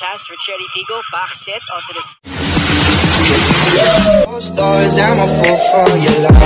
chance for Cherry Tigo. Back set onto the... Stars, I'm a fool for your love.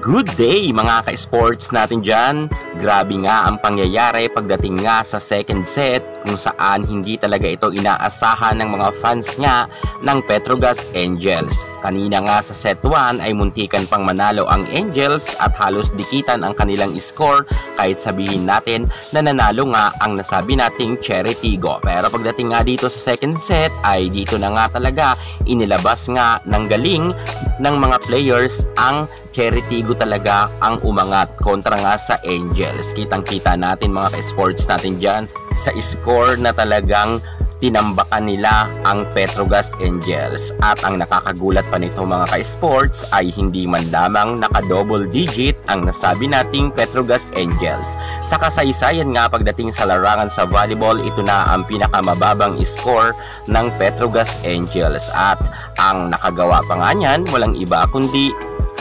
Good day mga ka-sports natin dyan. Grabe nga ang pangyayari pagdating nga sa second set kung saan hindi talaga ito inaasahan ng mga fans nga ng Petrogas Angels. Kanina nga sa set 1 ay muntikan pang manalo ang Angels at halos dikitan ang kanilang score kahit sabihin natin na nanalo nga ang nasabi nating Cherry Tigo. Pero pagdating nga dito sa second set ay dito na nga talaga inilabas nga ng galing ng mga players ang Cherry Tigo talaga ang umangat kontra nga sa Angels. Kitang-kita natin mga ka-sports natin dyan sa score na talagang tinambakan nila ang Petrogas Angels. At ang nakakagulat pa nito mga ka-sports ay hindi man lamang naka-double digit ang nasabi nating Petrogas Angels. Sa kasaysayan nga pagdating sa larangan sa volleyball, ito na ang pinakamababang score ng Petrogas Angels. At ang nakagawa pa nga niyan, walang iba kundi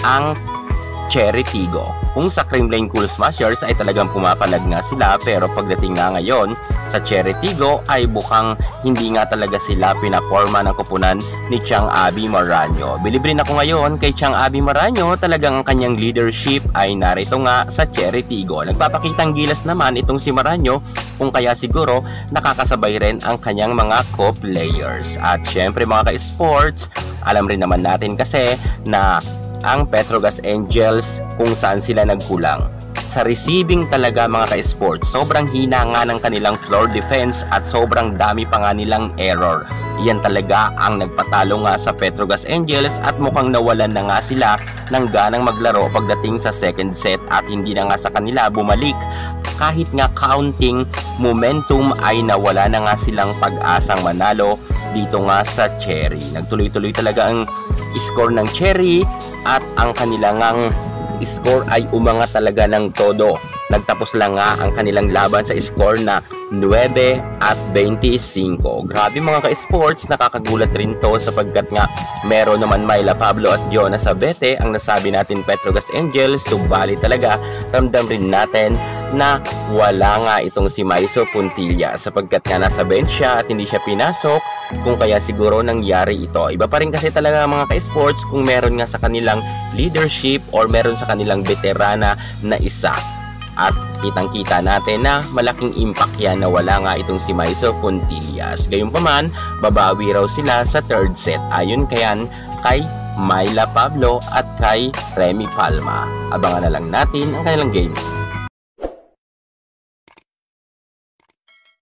ang Cherry Tigo. Kung sa Kremlin Cool Smashers ay talagang pumapalag nga sila, pero pagdating nga ngayon sa Cherry Tigo ay bukang hindi nga talaga sila pinaporma ng kupunan ni Chang Abby Maranyo. Bilib rin ako ngayon kay Chang Abby Maranyo, talagang ang kanyang leadership ay narito nga sa Cherry Tigo. Nagpapakitang gilas naman itong si Maranyo, kung kaya siguro nakakasabay rin ang kanyang mga co-players. At syempre mga ka-sports, alam rin naman natin kasi na ang Petrogas Angels kung saan sila nagkulang. Sa receiving talaga mga ka-sports, sobrang hina nga ng kanilang floor defense at sobrang dami pa nga nilang error. Yan talaga ang nagpatalo nga sa Petrogas Angels at mukhang nawalan na nga sila ng ganang maglaro pagdating sa second set at hindi na nga sa kanila bumalik. Kahit nga counting momentum ay nawala na nga silang pag-asang manalo dito nga sa Cherry. Nagtuloy-tuloy talaga ang score ng Cherry at ang kanilang score ay umangat talaga ng todo. Nagtapos lang nga ang kanilang laban sa score na 9-25. Grabe mga ka-sports, nakakagulat rin to sapagkat nga meron naman Myla Pablo at Jonas Abete ang nasabi natin Petrogas Angels. Subalit talaga ramdam rin natin na wala nga itong si Maiso Puntilla sapagkat nga nasa bench siya at hindi siya pinasok, kung kaya siguro nangyari ito. Iba pa rin kasi talaga mga ka-sports kung meron nga sa kanilang leadership or meron sa kanilang veterana na isa. At kitang-kita natin na malaking impact yan na wala nga itong si Maiso Puntillas. Gayunpaman, babawi raw sila sa third set. Ayon kayan kay Myla Pablo at kay Remy Palma. Abangan na lang natin ang kanilang games.